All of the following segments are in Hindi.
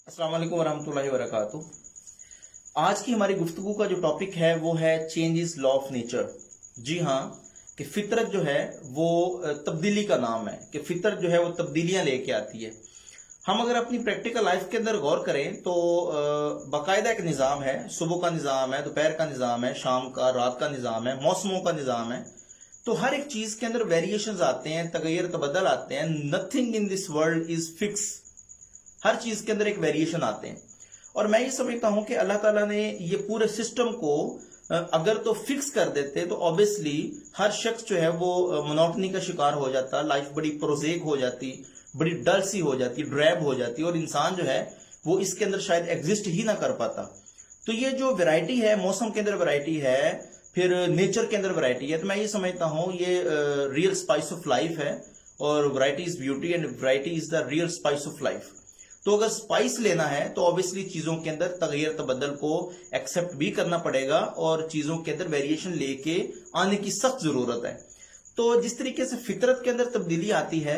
अस्सलाम वालेकुम वरहमतुल्लाहि वबरकातुह। आज की हमारी गुफ्तगू का जो टॉपिक है वो है change is law of nature. जी हाँ, कि फितरत जो है वो तब्दीली का नाम है, कि फितरत जो है वो तब्दीलियां लेके आती है। हम अगर अपनी प्रैक्टिकल लाइफ के अंदर गौर करें तो बाकायदा एक निज़ाम है, सुबह का निज़ाम है, दोपहर का निज़ाम है, शाम का रात का निज़ाम है, मौसमों का निज़ाम है। तो हर एक चीज के अंदर वेरिएशंस आते हैं, तगैर तबदल आते हैं। Nothing in this world is fix. हर चीज के अंदर एक वेरिएशन आते हैं। और मैं ये समझता हूं कि अल्लाह ताला ने ये पूरे सिस्टम को अगर तो फिक्स कर देते तो ऑब्वियसली हर शख्स जो है वो मोनोटनी का शिकार हो जाता, लाइफ बड़ी प्रोजेक हो जाती, बड़ी डल सी हो जाती, ड्रैब हो जाती, और इंसान जो है वो इसके अंदर शायद एग्जिस्ट ही ना कर पाता। तो ये जो वैरायटी है, मौसम के अंदर वैरायटी है, फिर नेचर के अंदर वैरायटी है, तो मैं ये समझता हूं ये रियल स्पाइस ऑफ लाइफ है। और variety is beauty and variety is the real spice of life. तो अगर स्पाइस लेना है तो ऑब्वियसली चीजों के अंदर तगैर तबदल को एक्सेप्ट भी करना पड़ेगा और चीजों के अंदर वेरिएशन लेके आने की सख्त जरूरत है। तो जिस तरीके से फितरत के अंदर तब्दीली आती है,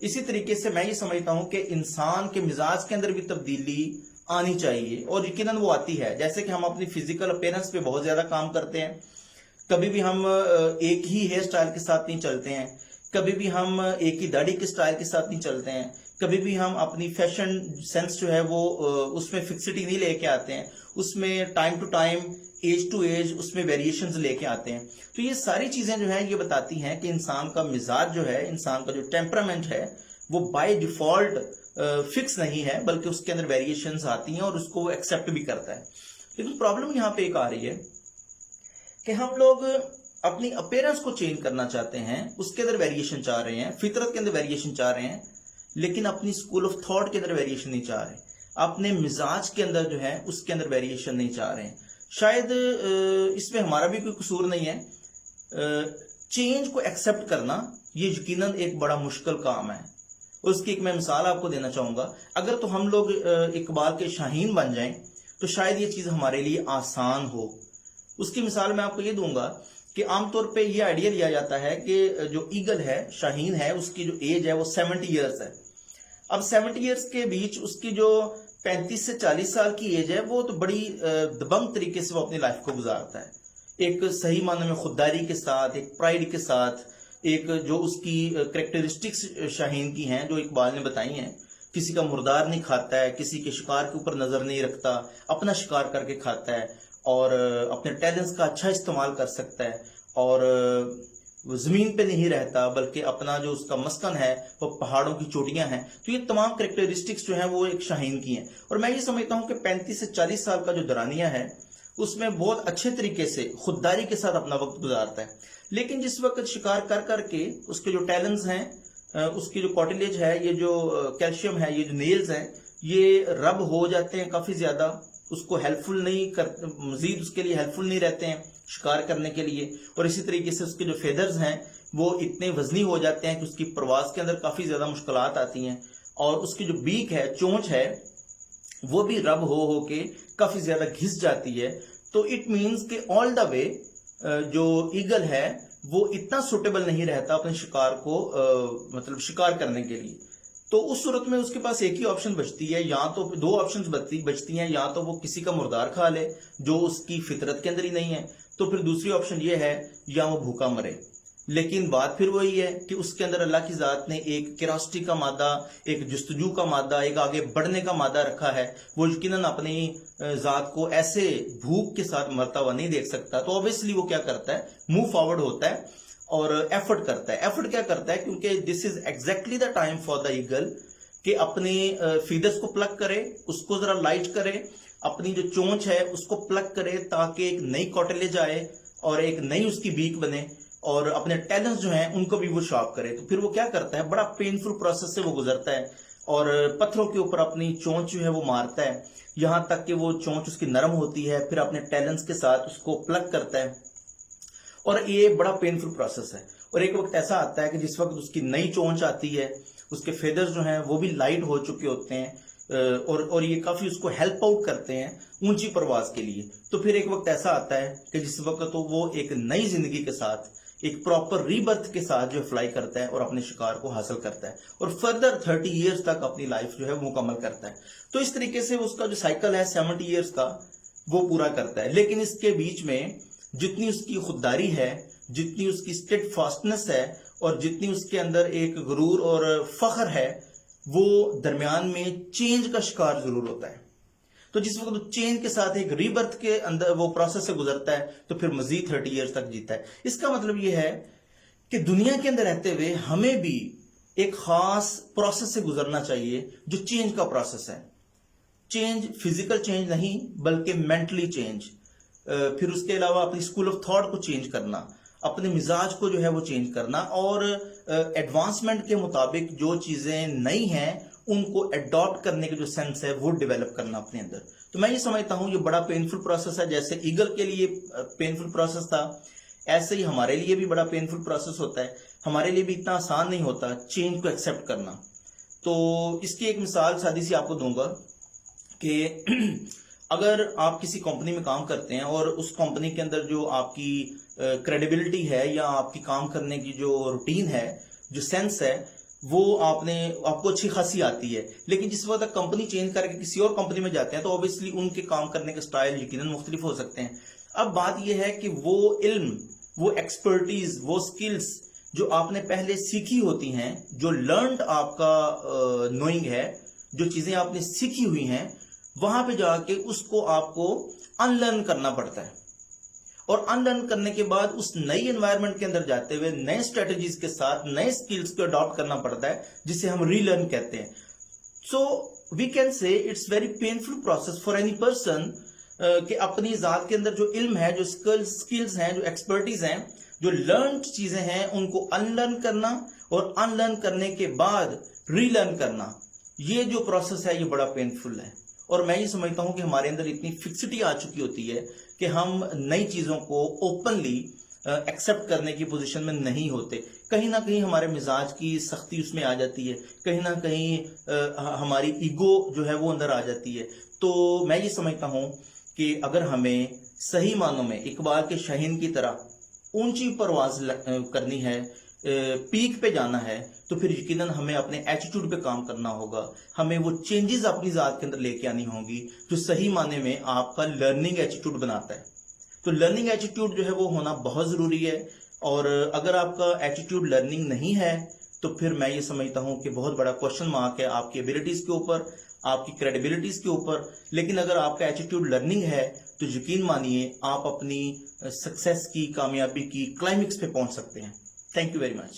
इसी तरीके से मैं ये समझता हूं कि इंसान के मिजाज के अंदर भी तब्दीली आनी चाहिए, और यकीनन वो आती है। जैसे कि हम अपनी फिजिकल अपीयरेंस पे बहुत ज्यादा काम करते हैं, कभी भी हम एक ही हेयर स्टाइल के साथ नहीं चलते हैं, कभी भी हम एक ही दाढ़ी के स्टाइल के साथ नहीं चलते हैं, कभी भी हम अपनी फैशन सेंस जो है वो उसमें फिक्सिटी नहीं लेके आते हैं, उसमें time to time, age to age उसमें वेरिएशंस लेके आते हैं। तो ये सारी चीजें जो है ये बताती हैं कि इंसान का मिजाज जो है, इंसान का जो टेम्परामेंट है वो बाय डिफॉल्ट फिक्स नहीं है, बल्कि उसके अंदर वेरिएशंस आती हैं और उसको वो एक्सेप्ट भी करता है। लेकिन प्रॉब्लम यहाँ पे एक आ रही है कि हम लोग अपनी अपीयरेंस को चेंज करना चाहते हैं, उसके अंदर वेरिएशन चाह रहे हैं, फितरत के अंदर वेरिएशन चाह रहे हैं, लेकिन अपनी स्कूल ऑफ थॉट के अंदर वेरिएशन नहीं चाह रहे, अपने मिजाज के अंदर जो है उसके अंदर वेरिएशन नहीं चाह रहे हैं। शायद इसमें हमारा भी कोई कसूर नहीं है। चेंज को एक्सेप्ट करना ये यकीनन एक बड़ा मुश्किल काम है। उसकी एक मैं मिसाल आपको देना चाहूंगा। अगर तो हम लोग इकबाल के शाहीन बन जाएं तो शायद ये चीज हमारे लिए आसान हो। उसकी मिसाल मैं आपको ये दूंगा कि आमतौर पे ये आइडिया लिया जाता है कि जो ईगल है, शाहीन है, उसकी जो एज है वो 70 ईयर्स है। अब 70 ईयर्स के बीच उसकी जो 35 से 40 साल की एज है वो तो बड़ी दबंग तरीके से वो अपनी लाइफ को गुजारता है, एक सही मायने में खुददारी के साथ, एक प्राइड के साथ, एक जो उसकी करेक्टरिस्टिक्स शाहीन की हैं जो इकबाल ने बताई हैं। किसी का मुर्दार नहीं खाता है, किसी के शिकार के ऊपर नजर नहीं रखता, अपना शिकार करके खाता है, और अपने टैलेंट्स का अच्छा इस्तेमाल कर सकता है, और वो जमीन पे नहीं रहता बल्कि अपना जो उसका मस्कन है वो पहाड़ों की चोटियां हैं। तो ये तमाम करेक्टरिस्टिक्स जो हैं वो एक शाहीन की हैं। और मैं ये समझता हूं कि 35 से 40 साल का जो दरानिया है उसमें बहुत अच्छे तरीके से खुददारी के साथ अपना वक्त गुजारता है। लेकिन जिस वक्त शिकार कर करके उसके जो टैलेंट्स हैं, उसकी जो कॉटिलेज है, ये जो कैल्शियम है, ये जो नेल्स हैं, ये रब हो जाते हैं काफी ज्यादा, उसको हेल्पफुल नहीं कर, मजीद उसके लिए हेल्पफुल नहीं रहते हैं शिकार करने के लिए। और इसी तरीके से उसके जो फेदर्स हैं वो इतने वजनी हो जाते हैं कि उसकी प्रवास के अंदर काफी ज्यादा मुश्किलात आती हैं। और उसकी जो बीक है, चोंच है, वो भी रब हो के काफी ज्यादा घिस जाती है। तो इट मीन्स कि ऑल द वे जो ईगल है वो इतना सुटेबल नहीं रहता अपने शिकार को मतलब शिकार करने के लिए। तो उस सूरत में उसके पास एक ही ऑप्शन बचती है, या तो दो ऑप्शंस बचती हैं, या तो वो किसी का मुर्दार खा ले जो उसकी फितरत के अंदर ही नहीं है, तो फिर दूसरी ऑप्शन ये है या वो भूखा मरे। लेकिन बात फिर वही है कि उसके अंदर अल्लाह की जात ने एक क्यूरियोसिटी का मादा, एक जुस्तजू का मादा, एक आगे बढ़ने का मादा रखा है। वो यकीनन अपनी जात को ऐसे भूख के साथ मरता हुआ नहीं देख सकता। तो ऑब्वियसली वो क्या करता है, मूव फॉरवर्ड होता है और एफर्ट करता है। एफर्ट क्या करता है, क्योंकि this is exactly the time for the eagle कि अपने फीदर्स को प्लग करे, उसको जरा लाइट करे, अपनी जो चोंच है उसको प्लग करे ताकि एक नई कॉटिलेज आए और एक नई उसकी बीक बने, और अपने टैलेंट्स जो हैं उनको भी वो शार्प करे। तो फिर वो क्या करता है, बड़ा पेनफुल प्रोसेस से वो गुजरता है और पत्थरों के ऊपर अपनी चोंच जो है वो मारता है, यहां तक कि वो चोंच उसकी नरम होती है, फिर अपने टैलेंट्स के साथ उसको प्लग करता है, और ये बड़ा पेनफुल प्रोसेस है। और एक वक्त ऐसा आता है कि जिस वक्त उसकी नई चोंच आती है, उसके फेदर्स जो हैं वो भी लाइट हो चुके होते हैं, और ये काफी उसको हेल्प आउट करते हैं ऊंची परवाज के लिए। तो फिर एक वक्त ऐसा आता है कि जिस वक्त तो वो एक नई जिंदगी के साथ, एक प्रॉपर रीबर्थ के साथ जो फ्लाई करता है और अपने शिकार को हासिल करता है और फर्दर 30 ईयर्स तक अपनी लाइफ जो है वो मुकम्मल करता है। तो इस तरीके से उसका जो साइकिल है 70 ईयर्स का वो पूरा करता है। लेकिन इसके बीच में जितनी उसकी खुददारी है, जितनी उसकी स्टेडफास्टनेस है और जितनी उसके अंदर एक गुरूर और फख्र है, वो दरमियान में चेंज का शिकार जरूर होता है। तो जिस वक्त वो चेंज के साथ एक रीबर्थ के अंदर वो प्रोसेस से गुजरता है तो फिर मजीद 30 ईयर्स तक जीता है। इसका मतलब ये है कि दुनिया के अंदर रहते हुए हमें भी एक खास प्रोसेस से गुजरना चाहिए जो चेंज का प्रोसेस है। चेंज फिजिकल चेंज नहीं बल्कि मेंटली चेंज, फिर उसके अलावा अपनी स्कूल ऑफ थॉट को चेंज करना, अपने मिजाज को जो है वो चेंज करना और एडवांसमेंट के मुताबिक जो चीजें नई हैं उनको अडॉप्ट करने की जो सेंस है वो डेवलप करना अपने अंदर। तो मैं ये समझता हूं ये बड़ा पेनफुल प्रोसेस है। जैसे ईगल के लिए पेनफुल प्रोसेस था, ऐसे ही हमारे लिए भी बड़ा पेनफुल प्रोसेस होता है। हमारे लिए भी इतना आसान नहीं होता चेंज को एक्सेप्ट करना। तो इसकी एक मिसाल सादी सी आपको दूंगा कि अगर आप किसी कंपनी में काम करते हैं और उस कंपनी के अंदर जो आपकी क्रेडिबिलिटी है या आपकी काम करने की जो रूटीन है, जो सेंस है, वो आपको अच्छी खासी आती है, लेकिन जिस वक्त कंपनी चेंज करके किसी और कंपनी में जाते हैं तो ऑब्वियसली उनके काम करने के स्टाइल यकीनन मुख्तलिफ हो सकते हैं। अब बात यह है कि वो इल्म, वो एक्सपर्टीज, वो स्किल्स जो आपने पहले सीखी होती हैं, जो लर्नड आपका नोइंग है, जो चीजें आपने सीखी हुई हैं, वहां पे जाके उसको आपको अनलर्न करना पड़ता है और अनलर्न करने के बाद उस नई एनवायरनमेंट के अंदर जाते हुए नए स्ट्रेटजीज के साथ नए स्किल्स को अडॉप्ट करना पड़ता है, जिसे हम रीलर्न कहते हैं। So we can say it's very painful process for any person कि अपनी जात के अंदर जो इल्म है, जो स्किल्स हैं, जो एक्सपर्टीज हैं, जो लर्न चीजें हैं, उनको अनलर्न करना और अनलर्न करने के बाद रीलर्न करना, ये जो प्रोसेस है ये बड़ा पेनफुल है। और मैं ये समझता हूं कि हमारे अंदर इतनी फिक्सिटी आ चुकी होती है कि हम नई चीजों को ओपनली एक्सेप्ट करने की पोजीशन में नहीं होते। कहीं ना कहीं हमारे मिजाज की सख्ती उसमें आ जाती है, कहीं ना कहीं हमारी ईगो जो है वो अंदर आ जाती है। तो मैं ये समझता हूं कि अगर हमें सही मानों में इकबाल के शाहीन की तरह ऊंची परवाज करनी है, पीक पे जाना है, तो फिर यकीनन हमें अपने एटीट्यूड पे काम करना होगा। हमें वो चेंजेस अपनी जात के अंदर लेके आनी होगी जो सही माने में आपका लर्निंग एटीट्यूड बनाता है। तो लर्निंग एटीट्यूड जो है वो होना बहुत जरूरी है। और अगर आपका एटीट्यूड लर्निंग नहीं है तो फिर मैं ये समझता हूं कि बहुत बड़ा क्वेश्चन मार्क है आपकी एबिलिटीज के ऊपर, आपकी क्रेडिबिलिटीज के ऊपर। लेकिन अगर आपका एटीट्यूड लर्निंग है तो यकीन मानिए आप अपनी सक्सेस की, कामयाबी की क्लाइमेक्स पे पहुंच सकते हैं। Thank you very much.